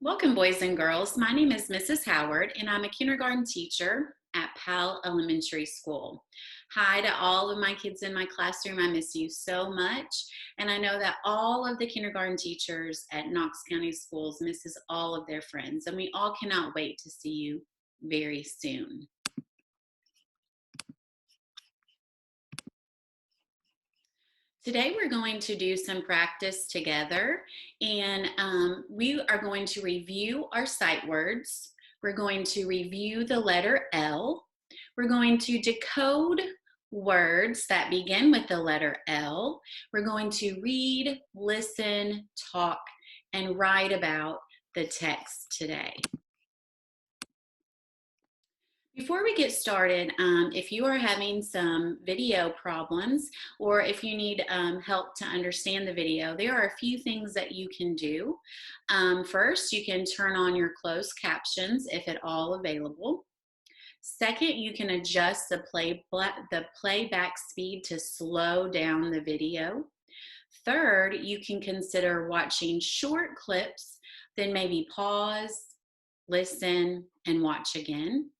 Welcome, boys and girls. My name is Mrs. Howard, and I'm a kindergarten teacher at Powell Elementary School. Hi to all of my kids in my classroom. I miss you so much. And I know that all of the kindergarten teachers at Knox County Schools misses all of their friends, and we all cannot wait to see you very soon. Today we're going to do some practice together, and we are going to review our sight words. We're going to review the letter L. We're going to decode words that begin with the letter L. We're going to read, listen, talk, and write about the text today. Before we get started, if you are having some video problems or if you need help to understand the video, there are a few things that you can do. First, you can turn on your closed captions if at all available. Second, you can adjust the playback speed to slow down the video. Third, you can consider watching short clips, then maybe pause, listen, and watch again.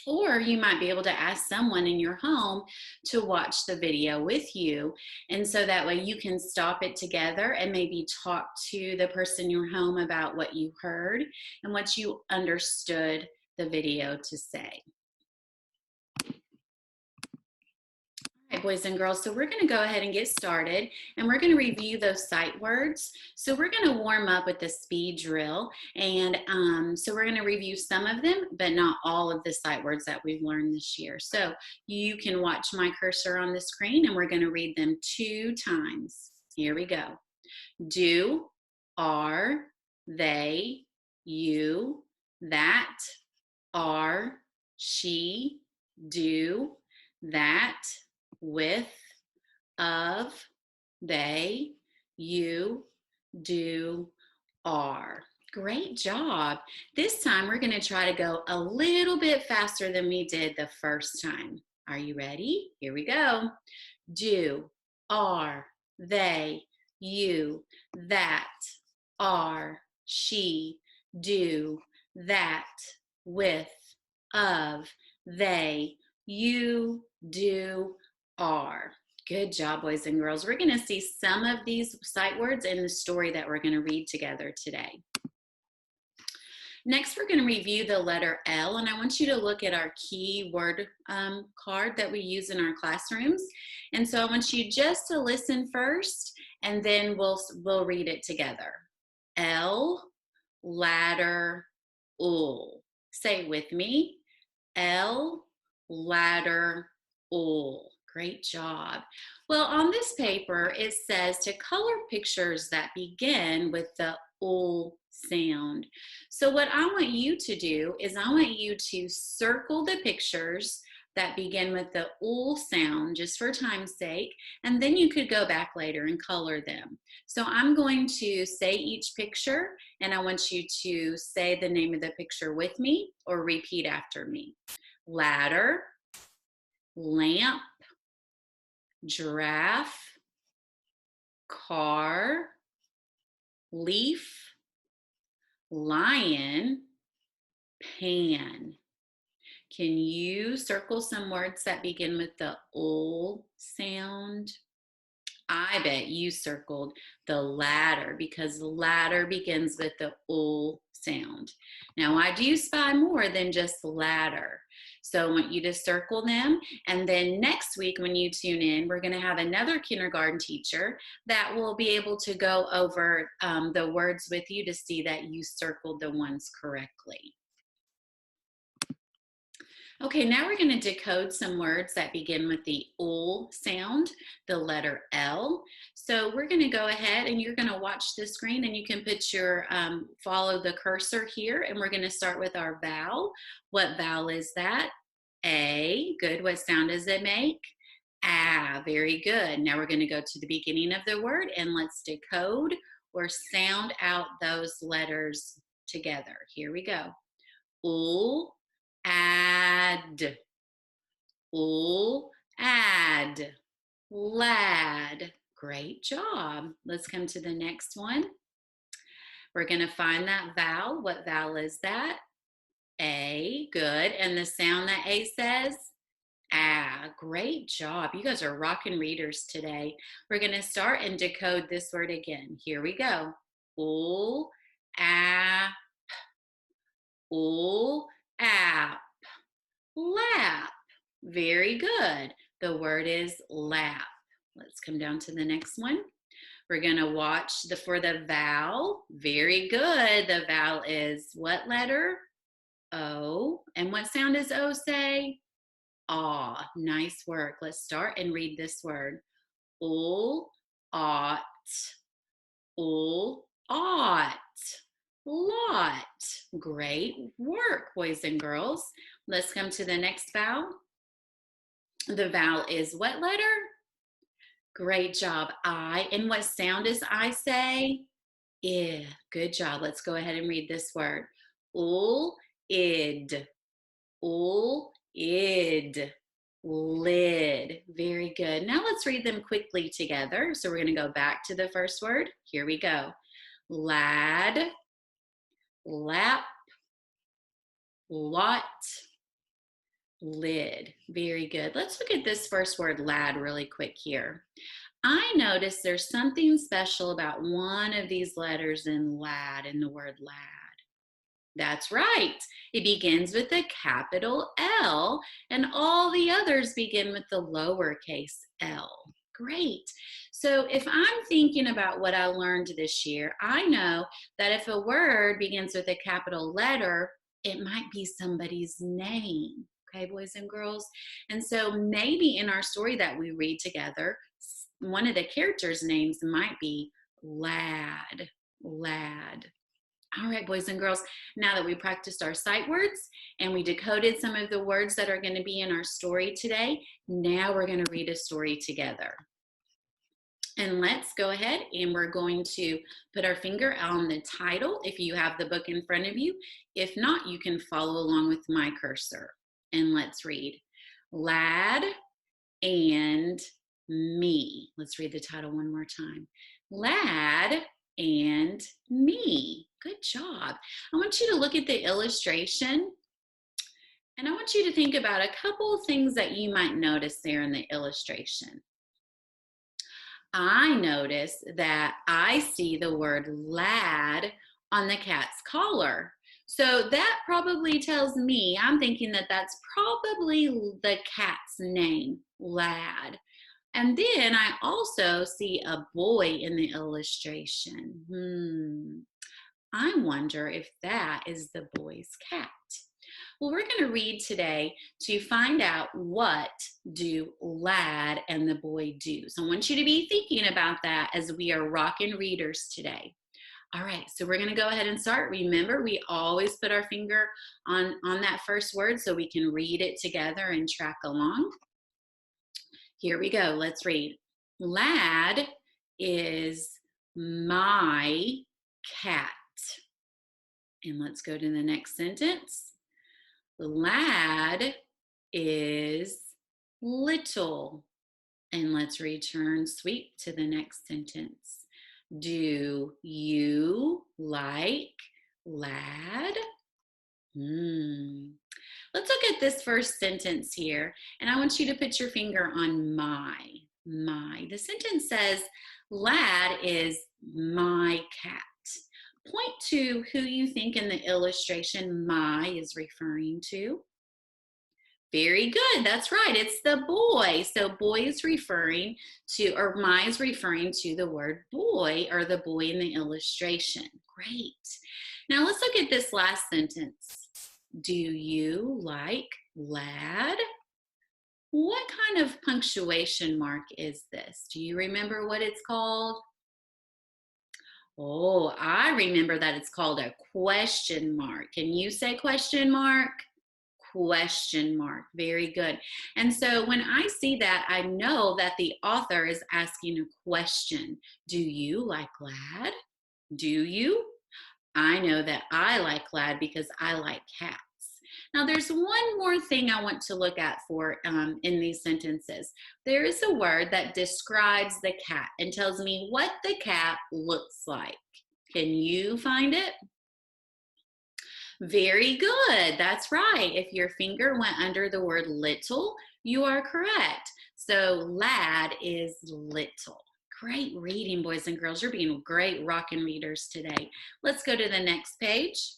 Or you might be able to ask someone in your home to watch the video with you. And so that way you can stop it together and maybe talk to the person in your home about what you heard and what you understood the video to say. All right, boys and girls, so we're going to go ahead and get started, and we're going to review those sight words. So we're going to warm up with the speed drill, and so we're going to review some of them, but not all of the sight words that we've learned this year. So you can watch my cursor on the screen, and we're going to read them 2 times. Here we go. Do, are, they, you, that, are, she, do, that, with, of, they, you, do, are. Great job. This time we're going to try to go a little bit faster than we did the first time. Are you ready? Here we go. Do, are, they, you, that, are, she, do, that, with, of, they, you, do, are. Good job, boys and girls. We're going to see some of these sight words in the story that we're going to read together today. Next, we're going to review the letter L, and I want you to look at our key word card that we use in our classrooms. And so I want you just to listen first, and then we'll read it together. L, ladder, ul. Say it with me. L, ladder, ul. Great job. Well, on this paper, it says to color pictures that begin with the ul sound. So what I want you to do is I want you to circle the pictures that begin with the ul sound, just for time's sake, and then you could go back later and color them. So I'm going to say each picture, and I want you to say the name of the picture with me or repeat after me. Ladder, lamp, giraffe, car, leaf, lion, pan. Can you circle some words that begin with the ul sound? I bet you circled the ladder because ladder begins with the ul sound. Now I do spy more than just ladder. So I want you to circle them, and then next week when you tune in, we're going to have another kindergarten teacher that will be able to go over the words with you to see that you circled the ones correctly. Okay, now we're going to decode some words that begin with the ul sound, the letter L. So we're going to go ahead and you're going to watch the screen, and you can put your, follow the cursor here, and we're going to start with our vowel. What vowel is that? A. Good. What sound does it make? Ah, very good. Now we're going to go to the beginning of the word, and let's decode or sound out those letters together. Here we go. Ul, add, ul, add, lad. Great job. Let's come to the next one. We're going to find that vowel. What vowel is that? A. Good. And the sound that A says? Ah, great job. You guys are rocking readers today. We're going to start and decode this word again. Here we go. Ul, app, ul, app, lap. Very good. The word is lap. Let's come down to the next one. We're going to watch for the vowel. Very good. The vowel is what letter? O. And what sound does O say? Aw. Nice work. Let's start and read this word. Ul, ought, ul, ought, lot. Great work, boys and girls. Let's come to the next vowel. The vowel is what letter? Great job, I. And what sound does I say? I. Good job. Let's go ahead and read this word. Ul, id, ul, id, lid. Very good. Now let's read them quickly together. So we're going to go back to the first word. Here we go. Lad, lap, lot, lid. Very good. Let's look at this first word, lad, really quick here. I notice there's something special about one of these letters in lad, in the word lad. That's right. It begins with a capital L, and all the others begin with the lowercase l. Great. So if I'm thinking about what I learned this year, I know that if a word begins with a capital letter, it might be somebody's name. Okay, boys and girls? And so maybe in our story that we read together, one of the characters' names might be Lad. Lad. All right, boys and girls, now that we practiced our sight words and we decoded some of the words that are going to be in our story today, now we're going to read a story together. And let's go ahead and we're going to put our finger on the title if you have the book in front of you. If not, you can follow along with my cursor. And let's read. Lad and me. Let's read the title one more time. Lad and me. Good job. I want you to look at the illustration and I want you to think about a couple of things that you might notice there in the illustration. I notice that I see the word lad on the cat's collar. So that probably tells me, I'm thinking that that's probably the cat's name, Lad. And then I also see a boy in the illustration. I wonder if that is the boy's cat. Well, we're going to read today to find out what do Lad and the boy do. So I want you to be thinking about that as we are rocking readers today. All right, so we're going to go ahead and start. Remember, we always put our finger on that first word so we can read it together and track along. Here we go. Let's read. Lad is my cat. And let's go to the next sentence. Lad is little. And let's return sweep to the next sentence. Do you like lad? Let's look at this first sentence here. And I want you to put your finger on my. The sentence says, lad is my cat. Point to who you think in the illustration my is referring to. Very good. That's right. It's the boy. So boy is referring to, or my is referring to the word boy, or the boy in the illustration. Great. Now let's look at this last sentence. Do you like lad? What kind of punctuation mark is this? Do you remember what it's called? Oh, I remember that it's called a question mark. Can you say question mark? Question mark. Very good. And so when I see that, I know that the author is asking a question. Do you like lad? Do you? I know that I like lad because I like cats. Now there's one more thing I want to look at for in these sentences. There is a word that describes the cat and tells me what the cat looks like. Can you find it? Very good. That's right. If your finger went under the word little, you are correct. So lad is little. Great reading, boys and girls. You're being great rockin' readers today. Let's go to the next page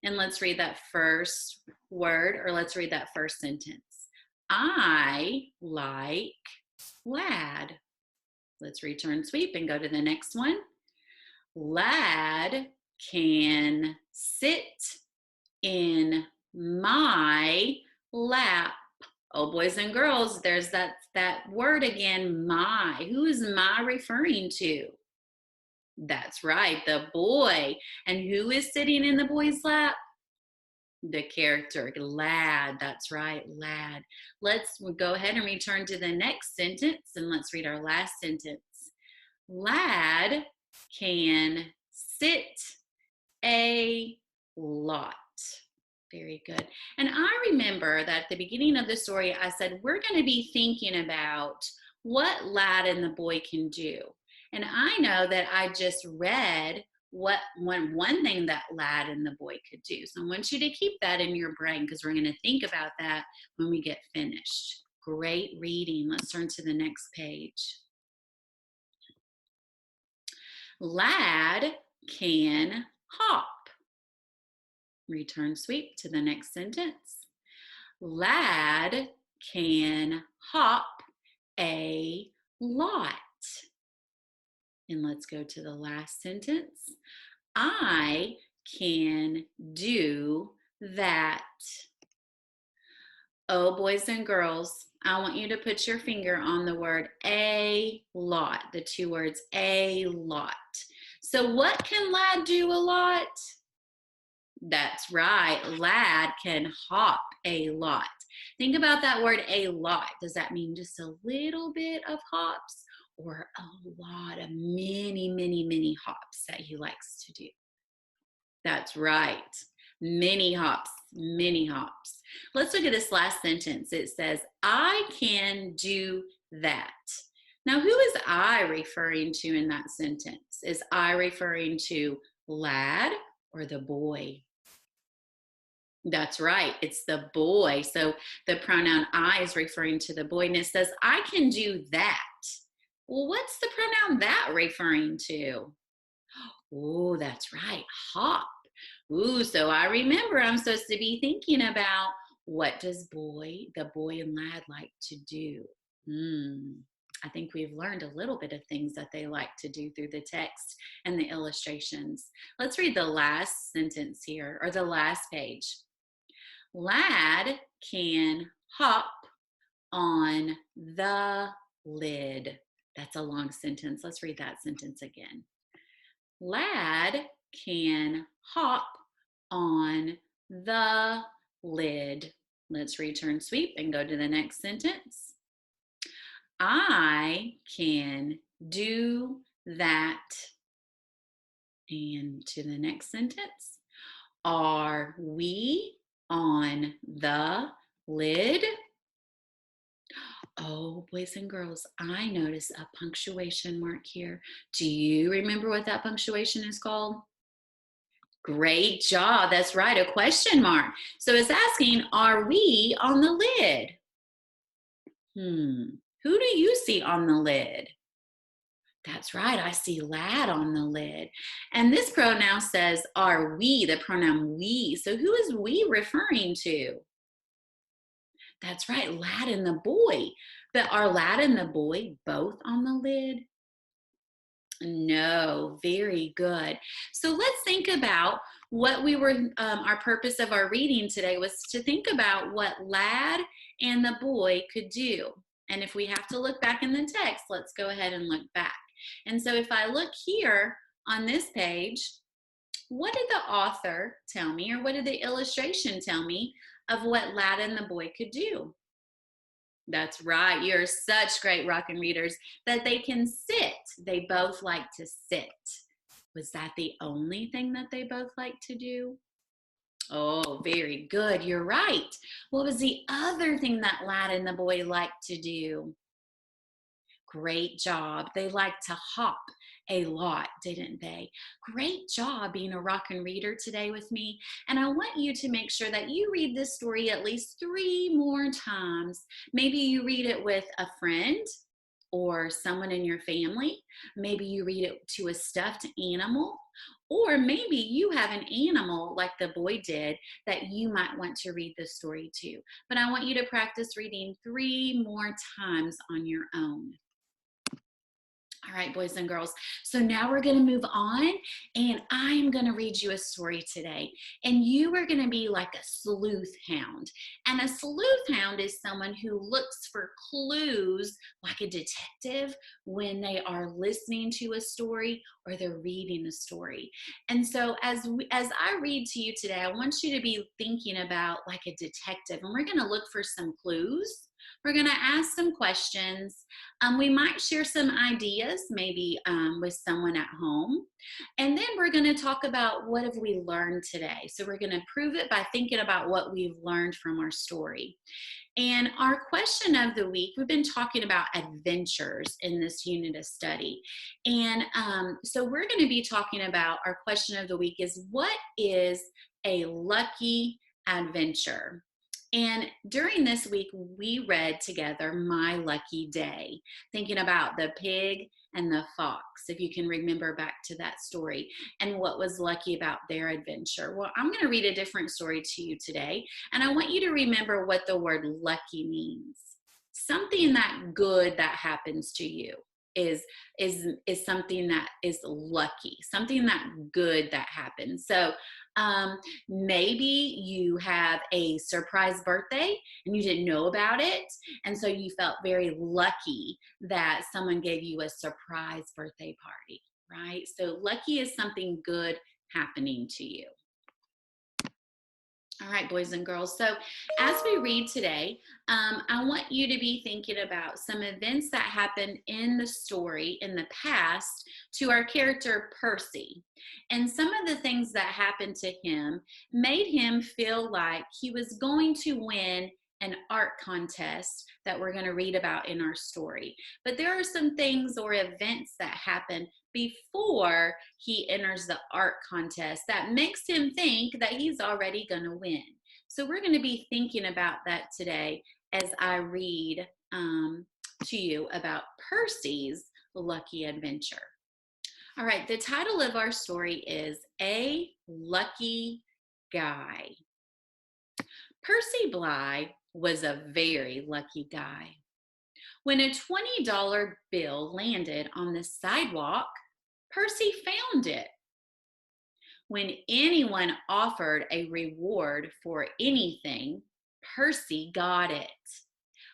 and let's read that first word, or let's read that first sentence. I like lad. Let's return sweep and go to the next one. Lad can sit in my lap. Oh, boys and girls, there's that word again, my. Who is my referring to? That's right, the boy. And who is sitting in the boy's lap? The character, lad. That's right, lad. Let's go ahead and return to the next sentence, and let's read our last sentence. Lad can sit a lot. Very good. And I remember that at the beginning of the story, I said, we're going to be thinking about what lad and the boy can do. And I know that I just read one thing that lad and the boy could do. So I want you to keep that in your brain, because we're going to think about that when we get finished. Great reading. Let's turn to the next page. Lad can hop. Return sweep to the next sentence. Lad can hop a lot. And let's go to the last sentence. I can do that. Oh, boys and girls, I want you to put your finger on the word a lot, the two words a lot. So what can lad do a lot? That's right, lad can hop a lot. Think about that word a lot. Does that mean just a little bit of hops, or a lot of many hops that he likes to do? That's right, many hops, many hops. Let's look at this last sentence. It says, I can do that. Now, who is I referring to in that sentence? Is I referring to lad or the boy? That's right, it's the boy. So the pronoun I is referring to the boy, and it says, I can do that. Well, what's the pronoun that referring to? Oh, that's right, hop. Ooh, so I remember I'm supposed to be thinking about, what does the boy and lad like to do? I think we've learned a little bit of things that they like to do through the text and the illustrations. Let's read the last sentence here, or the last page. Lad can hop on the lid. That's a long sentence. Let's read that sentence again. Lad can hop on the lid. Let's return sweep and go to the next sentence. I can do that. And to the next sentence. Are we on the lid? Oh, boys and girls, I notice a punctuation mark here. Do you remember what that punctuation is called? Great job. That's right, a question mark. So it's asking, are we on the lid? Who do you see on the lid? That's right, I see lad on the lid. And this pronoun says, are we, the pronoun we. So who is we referring to? That's right, lad and the boy. But are lad and the boy both on the lid? No, very good. So let's think about what we were, our purpose of our reading today was to think about what lad and the boy could do. And if we have to look back in the text, let's go ahead and look back. And so if I look here on this page, what did the author tell me, or what did the illustration tell me of what lad and the boy could do? That's right, you're such great rockin' readers, that they can sit. They both like to sit. Was that the only thing that they both like to do? Oh, very good, you're right. What was the other thing that lad and the boy liked to do? Great job. They like to hop a lot, didn't they? Great job being a rockin' reader today with me. And I want you to make sure that you read this story at least 3 more times. Maybe you read it with a friend or someone in your family. Maybe you read it to a stuffed animal. Or maybe you have an animal like the boy did that you might want to read the story to. But I want you to practice reading 3 more times on your own. All right, boys and girls. So now we're going to move on, and I'm going to read you a story today. And you are going to be like a sleuth hound. And a sleuth hound is someone who looks for clues like a detective when they are listening to a story or they're reading a story. And so as I read to you today, I want you to be thinking about like a detective, and we're going to look for some clues. We're going to ask some questions. We might share some ideas, maybe with someone at home. And then we're going to talk about what have we learned today. So we're going to prove it by thinking about what we've learned from our story. And our question of the week, we've been talking about adventures in this unit of study. And so we're going to be talking about, our question of the week is, what is a lucky adventure? And during this week, we read together My Lucky Day, thinking about the pig and the fox, if you can remember back to that story, and what was lucky about their adventure. Well, I'm going to read a different story to you today, and I want you to remember what the word lucky means. Something that good that happens to you is something that is lucky, something that good that happens. So maybe you have a surprise birthday and you didn't know about it, and so you felt very lucky that someone gave you a surprise birthday party, right? So lucky is something good happening to you. All right, boys and girls. So as we read today, I want you to be thinking about some events that happened in the story in the past to our character Percy. And some of the things that happened to him made him feel like he was going to win an art contest that we're going to read about in our story. But there are some things or events that happen before he enters the art contest that makes him think that he's already going to win. So we're going to be thinking about that today as I read to you about Percy's lucky adventure. All right, the title of our story is A Lucky Guy. Percy Bly was a very lucky guy. When a $20 bill landed on the sidewalk, Percy found it. When anyone offered a reward for anything, Percy got it.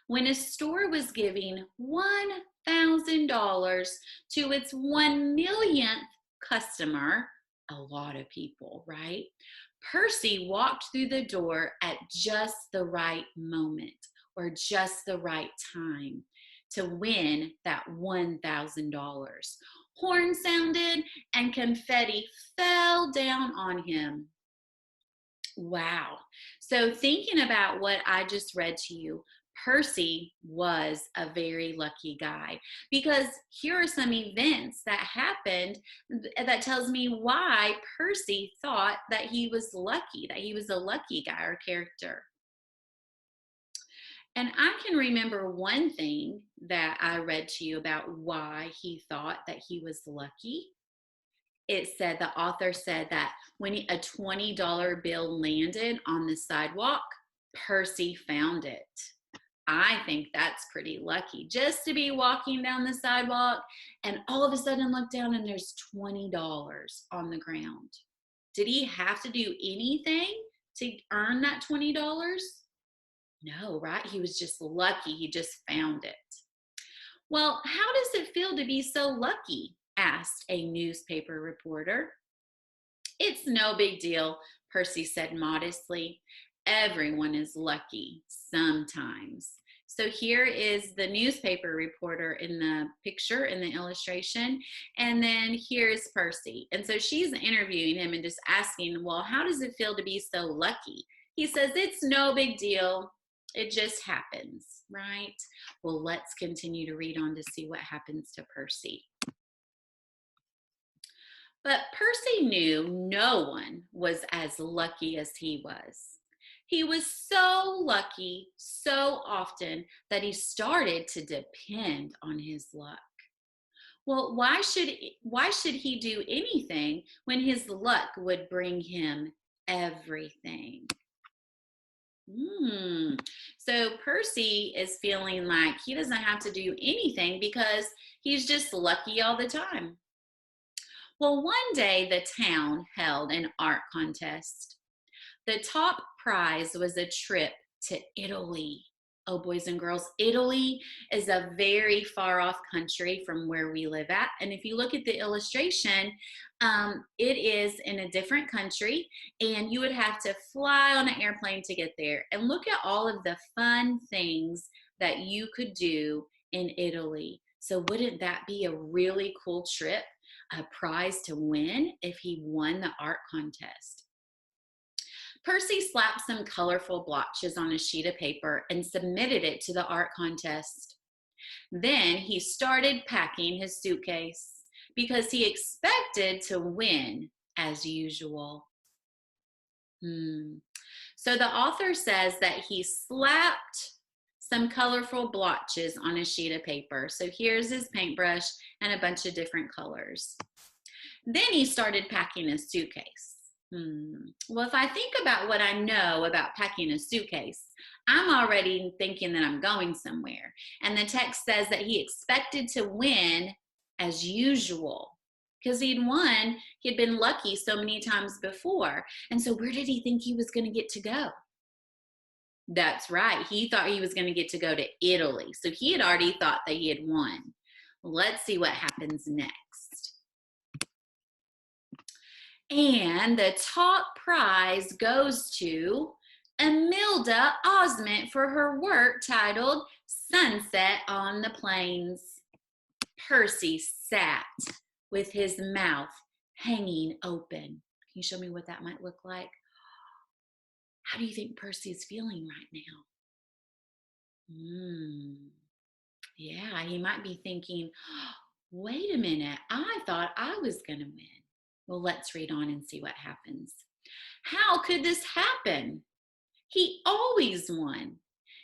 When a store was giving $1,000 to its 1 millionth customer, a lot of people, right? Percy walked through the door at just the right moment or just the right time to win that $1,000. Horn sounded and confetti fell down on him. Wow. So thinking about what I just read to you, Percy was a very lucky guy, because here are some events that happened that tells me why Percy thought that he was lucky, that he was a lucky guy or character. And I can remember one thing that I read to you about why he thought that he was lucky. It said, the author said that when a $20 bill landed on the sidewalk, Percy found it. I think that's pretty lucky, just to be walking down the sidewalk and all of a sudden look down and there's $20 on the ground. Did he have to do anything to earn that $20? No, right? He was just lucky. He just found it. Well, how does it feel to be so lucky? Asked a newspaper reporter. It's no big deal, Percy said modestly. Everyone is lucky sometimes. So here is the newspaper reporter in the picture, in the illustration, and then here's Percy. And so she's interviewing him and just asking, well, how does it feel to be so lucky? He says, it's no big deal. It just happens, right? Well, let's continue to read on to see what happens to Percy. But Percy knew no one was as lucky as he was. He was so lucky so often that he started to depend on his luck. Well, why should he do anything when his luck would bring him everything? So Percy is feeling like he doesn't have to do anything because he's just lucky all the time. Well, one day the town held an art contest. The top prize was a trip to Italy. Oh, boys and girls, Italy is a very far off country from where we live at. And if you look at the illustration, it is in a different country, and you would have to fly on an airplane to get there. And look at all of the fun things that you could do in Italy. So wouldn't that be a really cool trip, a prize to win if he won the art contest? Percy slapped some colorful blotches on a sheet of paper and submitted it to the art contest. Then he started packing his suitcase because he expected to win as usual. So the author says that he slapped some colorful blotches on a sheet of paper. So here's his paintbrush and a bunch of different colors. Then he started packing his suitcase. Well, if I think about what I know about packing a suitcase, I'm already thinking that I'm going somewhere. And the text says that he expected to win as usual because he'd won. He'd been lucky so many times before. And so where did he think he was going to get to go? That's right. He thought he was going to get to go to Italy. So he had already thought that he had won. Let's see what happens next. And the top prize goes to Imelda Osment for her work titled Sunset on the Plains. Percy sat with his mouth hanging open. Can you show me what that might look like? How do you think Percy is feeling right now? Yeah, he might be thinking, wait a minute, I thought I was going to win. Well, let's read on and see what happens. How could this happen? He always won.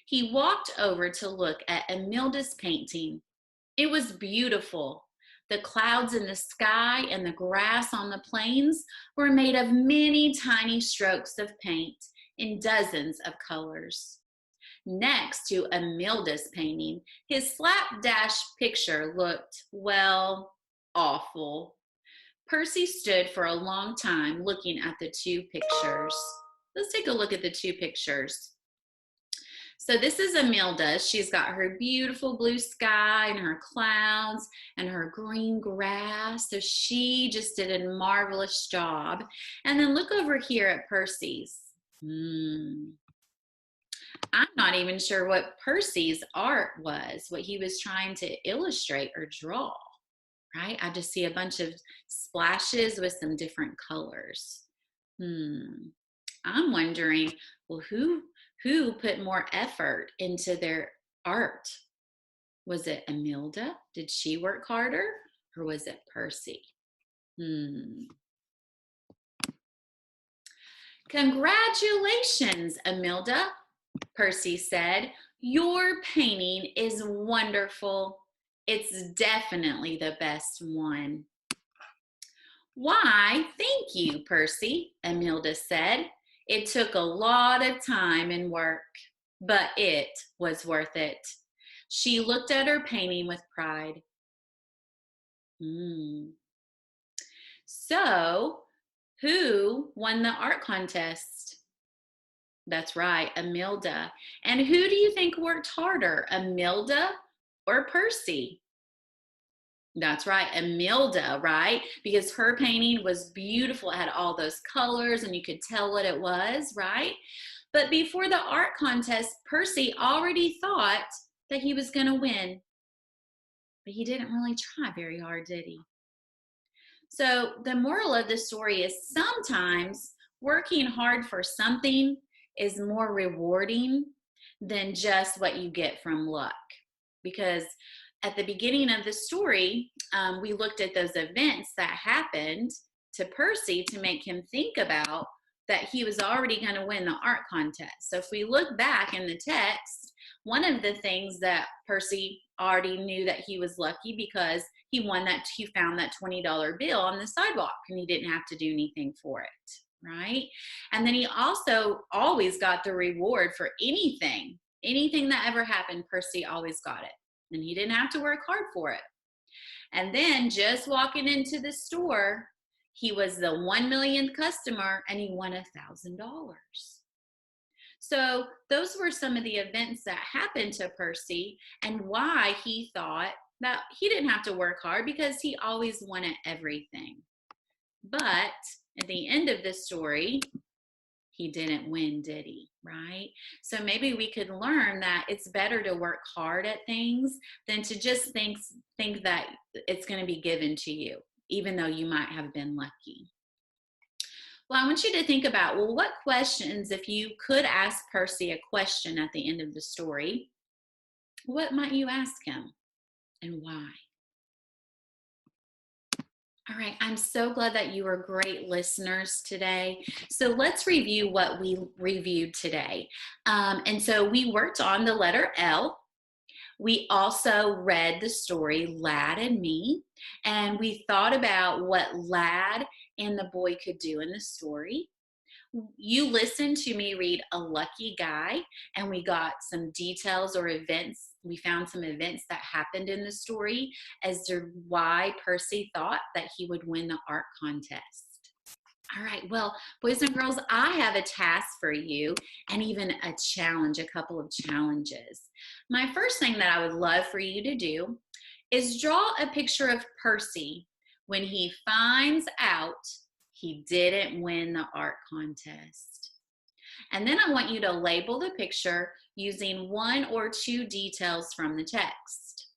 He walked over to look at Imelda's painting. It was beautiful. The clouds in the sky and the grass on the plains were made of many tiny strokes of paint in dozens of colors. Next to Imelda's painting, his slapdash picture looked, well, awful. Percy stood for a long time looking at the two pictures. Let's take a look at the two pictures. So this is Imelda. She's got her beautiful blue sky and her clouds and her green grass. So she just did a marvelous job. And then look over here at Percy's. I'm not even sure what Percy's art was, what he was trying to illustrate or draw. Right? I just see a bunch of splashes with some different colors. I'm wondering, well, who put more effort into their art? Was it Imelda? Did she work harder? Or was it Percy? Congratulations, Imelda, Percy said. Your painting is wonderful. It's definitely the best one. Why, thank you, Percy, Imelda said. It took a lot of time and work, but it was worth it. She looked at her painting with pride. So, who won the art contest? That's right, Imelda. And who do you think worked harder, Imelda or Percy? That's right, Imelda, right? Because her painting was beautiful. It had all those colors and you could tell what it was, right? But before the art contest, Percy already thought that he was going to win. But he didn't really try very hard, did he? So the moral of the story is sometimes working hard for something is more rewarding than just what you get from luck. Because at the beginning of the story, we looked at those events that happened to Percy to make him think about that he was already going to win the art contest. So if we look back in the text, one of the things that Percy already knew that he was lucky because he found that $20 bill on the sidewalk and he didn't have to do anything for it, right? And then he also always got the reward for anything that ever happened. Percy always got it, and he didn't have to work hard for it. And then just walking into the store, he was the 1 millionth customer and he won $1,000. So those were some of the events that happened to Percy and why he thought that he didn't have to work hard because he always won at everything. But at the end of the story, he didn't win, did he? Right? So maybe we could learn that it's better to work hard at things than to just think that it's going to be given to you, even though you might have been lucky. Well, I want you to think about, well, what questions, if you could ask Percy a question at the end of the story, what might you ask him and why? All right, I'm so glad that you were great listeners today. So let's review what we reviewed today. And so we worked on the letter L. We also read the story Lad and Me, and we thought about what Lad and the boy could do in the story. You listened to me read A Lucky Guy, and we got some details or events. We found some events that happened in the story as to why Percy thought that he would win the art contest. All right, well, boys and girls, I have a task for you and even a challenge, a couple of challenges. My first thing that I would love for you to do is draw a picture of Percy when he finds out he didn't win the art contest. And then I want you to label the picture using 1 or 2 details from the text.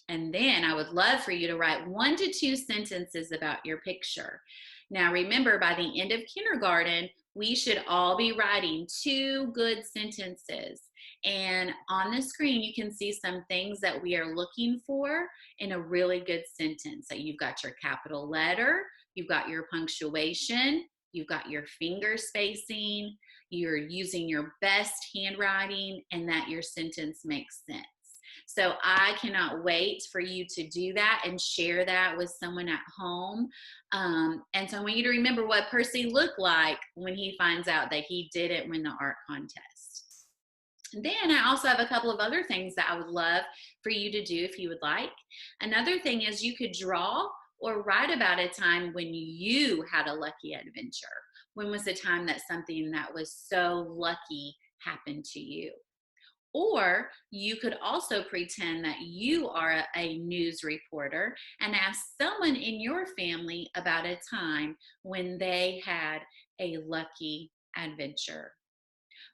And then I would love for you to write 1 to 2 sentences about your picture. Now remember, by the end of kindergarten, we should all be writing 2 good sentences. And on the screen, you can see some things that we are looking for in a really good sentence. So you've got your capital letter, you've got your punctuation, you've got your finger spacing, you're using your best handwriting, and that your sentence makes sense. So I cannot wait for you to do that and share that with someone at home. And so I want you to remember what Percy looked like when he finds out that he didn't win the art contest. And then I also have a couple of other things that I would love for you to do if you would like. Another thing is you could draw or write about a time when you had a lucky adventure. When was the time that something that was so lucky happened to you? Or you could also pretend that you are a news reporter and ask someone in your family about a time when they had a lucky adventure.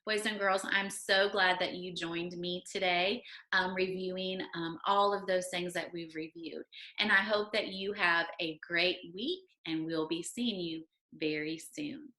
Boys and girls, I'm so glad that you joined me today reviewing all of those things that we've reviewed. And I hope that you have a great week, and we'll be seeing you very soon.